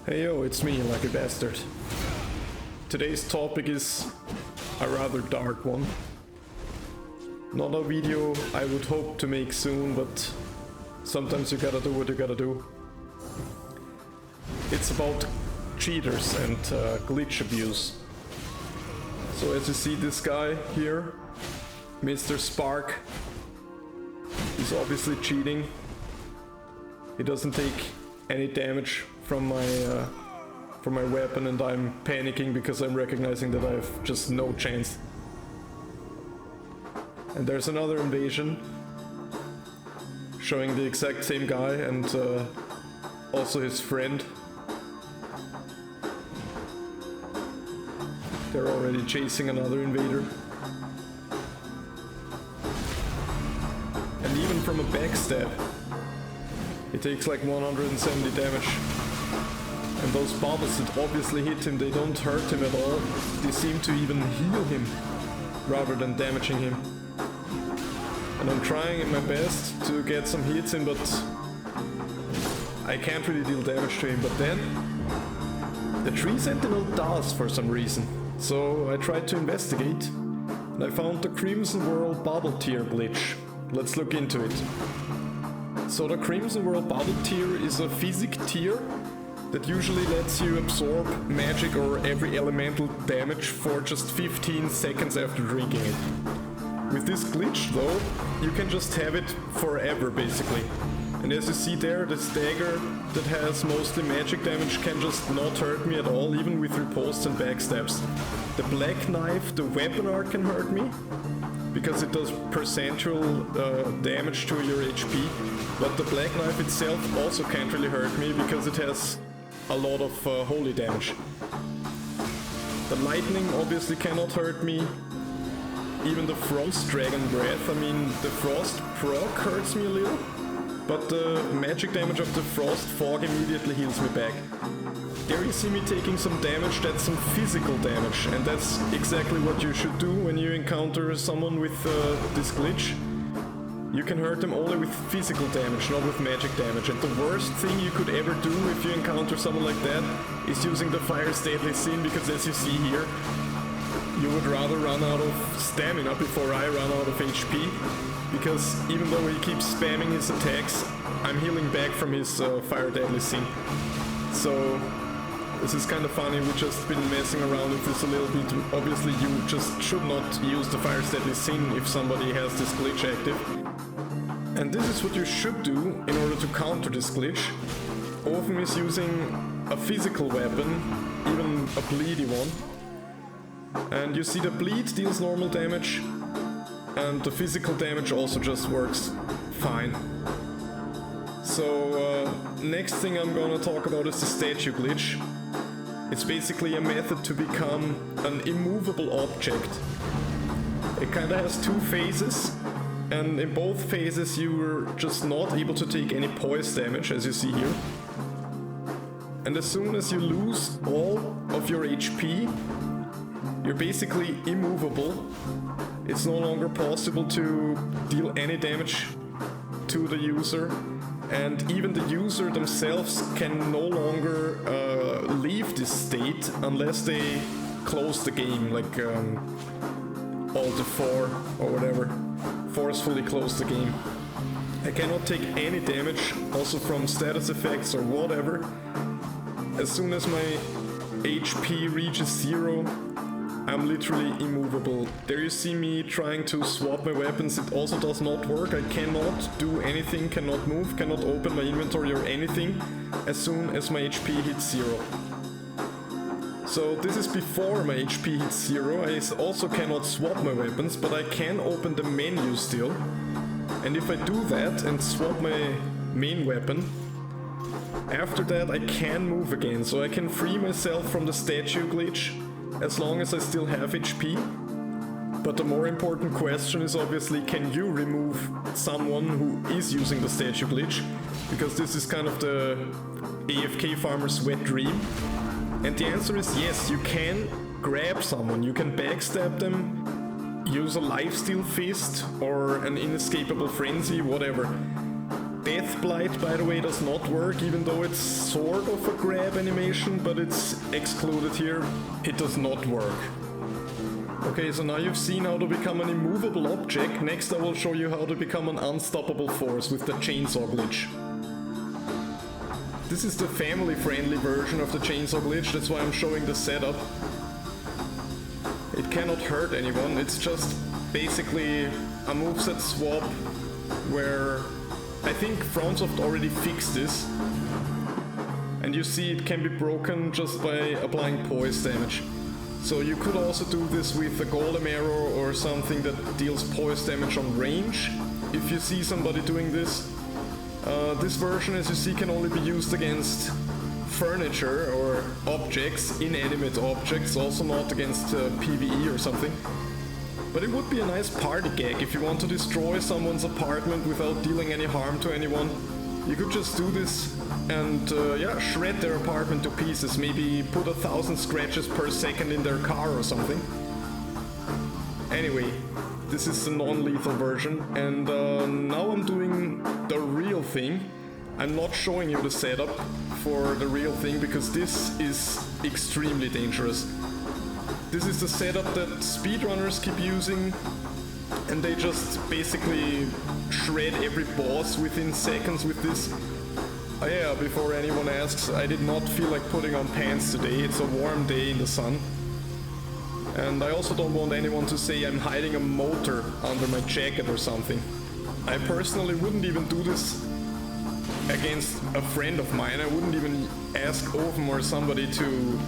Hey yo, it's me, Lucky Bastard. Today's topic is a rather dark one. Not a video I would hope to make soon, but sometimes you gotta do what you gotta do. It's about cheaters and glitch abuse. So as you see this guy here, Mr. Spark, he's obviously cheating. He doesn't take any damage from my weapon, and I'm panicking because I'm recognizing that I have just no chance. And there's another invasion showing the exact same guy and also his friend. They're already chasing another invader. And even from a backstab, he takes like 170 damage. And those bubbles that obviously hit him, they don't hurt him at all. They seem to even heal him rather than damaging him. And I'm trying my best to get some hits in, but I can't really deal damage to him. But then the tree sentinel does for some reason. So I tried to investigate and I found the Crimsonwhirl Bubbletear glitch. Let's look into it. So the Crimsonwhirl Bubbletear is a physic tier that usually lets you absorb magic or every elemental damage for just 15 seconds after drinking it. With this glitch though, you can just have it forever basically. And as you see there, this dagger that has mostly magic damage can just not hurt me at all, even with riposte and backstabs. The black knife, the weapon art, can hurt me because it does percentual damage to your HP, but the black knife itself also can't really hurt me because it has a lot of holy damage. The lightning obviously cannot hurt me. Even the frost dragon breath, I mean the frost proc hurts me a little, but the magic damage of the frost fog immediately heals me back. There you see me taking some damage, that's some physical damage, and that's exactly what you should do when you encounter someone with this glitch. You can hurt them only with physical damage, not with magic damage. And the worst thing you could ever do if you encounter someone like that is using the Fire's Deadly Sin, because as you see here, you would rather run out of stamina before I run out of HP. Because even though he keeps spamming his attacks, I'm healing back from his Fire Deadly Sin. So this is kind of funny, we've just been messing around with this a little bit. Obviously you just should not use the Fire's Deadly Sin if somebody has this glitch active. And this is what you should do in order to counter this glitch. Often is using a physical weapon, even a bleedy one. And you see the bleed deals normal damage, and the physical damage also just works fine. So next thing I'm gonna talk about is the statue glitch. It's basically a method to become an immovable object. It kinda has two phases. And in both phases you're just not able to take any poise damage, as you see here. And as soon as you lose all of your HP, you're basically immovable. It's no longer possible to deal any damage to the user. And even the user themselves can no longer leave this state unless they close the game, like Alt F4 or whatever. Forcefully close the game. I cannot take any damage, also from status effects or whatever. As soon as my HP reaches 0, I'm literally immovable. There you see me trying to swap my weapons, it also does not work. I cannot do anything, cannot move, cannot open my inventory or anything as soon as my HP hits 0. So this is before my HP hits 0. I also cannot swap my weapons, but I can open the menu still. And if I do that and swap my main weapon, after that I can move again. So I can free myself from the statue glitch as long as I still have HP. But the more important question is obviously, can you remove someone who is using the statue glitch? Because this is kind of the AFK farmer's wet dream. And the answer is yes, you can grab someone, you can backstab them, use a lifesteal fist or an inescapable frenzy, whatever. Death Blight, by the way, does not work, even though it's sort of a grab animation, but it's excluded here. It does not work. Okay, so now you've seen how to become an immovable object. Next I will show you how to become an unstoppable force with the chainsaw glitch. This is the family-friendly version of the chainsaw glitch, that's why I'm showing the setup. It cannot hurt anyone, it's just basically a moveset swap where I think FromSoft already fixed this. And you see it can be broken just by applying poise damage. So you could also do this with a golem arrow or something that deals poise damage on range, if you see somebody doing this. This version, as you see, can only be used against furniture or objects, inanimate objects, also not against PvE or something. But it would be a nice party gag if you want to destroy someone's apartment without dealing any harm to anyone. You could just do this and yeah, shred their apartment to pieces, maybe put 1,000 scratches per second in their car or something. Anyway, this is the non-lethal version, and now I'm doing the real thing. I'm not showing you the setup for the real thing because this is extremely dangerous. This is the setup that speedrunners keep using, and they just basically shred every boss within seconds with this. Oh yeah, before anyone asks, I did not feel like putting on pants today. It's a warm day in the sun. And I also don't want anyone to say I'm hiding a motor under my jacket or something. I personally wouldn't even do this against a friend of mine. I wouldn't even ask Oven or somebody to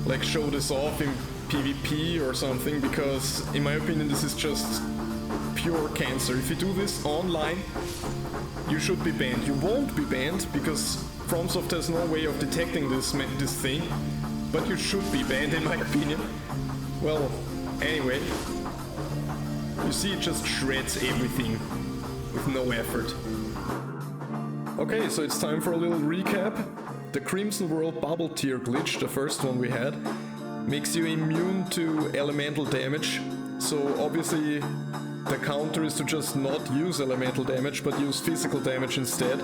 like show this off in PvP or something, because in my opinion this is just pure cancer. If you do this online, you should be banned. You won't be banned because FromSoft has no way of detecting this thing, but you should be banned in my opinion. Well, anyway, you see it just shreds everything with no effort. Okay, so it's time for a little recap. The Crimsonwhirl Bubbletear glitch, the first one we had, makes you immune to elemental damage. So obviously the counter is to just not use elemental damage, but use physical damage instead.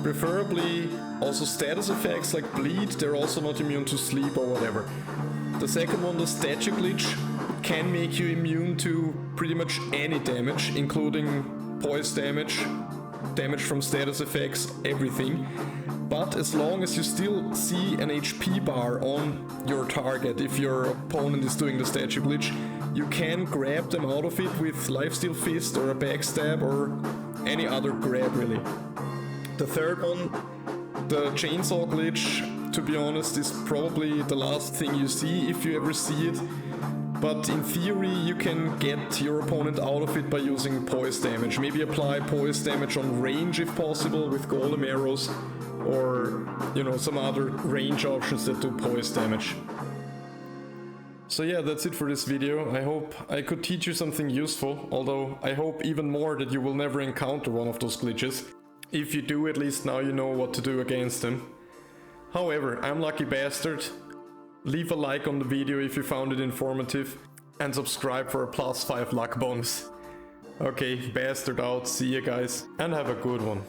Preferably also status effects like bleed, they're also not immune to sleep or whatever. The second one, the statue glitch, can make you immune to pretty much any damage, including poise damage, damage from status effects, everything. But as long as you still see an HP bar on your target, if your opponent is doing the statue glitch, you can grab them out of it with Lifesteal Fist or a backstab or any other grab really. The third one, the chainsaw glitch, to be honest, is probably the last thing you see if you ever see it. But in theory you can get your opponent out of it by using poise damage. Maybe apply poise damage on range if possible with golem arrows, or, you know, some other range options that do poise damage. So yeah, that's it for this video. I hope I could teach you something useful, although I hope even more that you will never encounter one of those glitches. If you do, at least now you know what to do against them. However, I'm Lucky Bastard. Leave a like on the video if you found it informative, and subscribe for a +5 luck bonus. Okay, Bastard out, see you guys, and have a good one.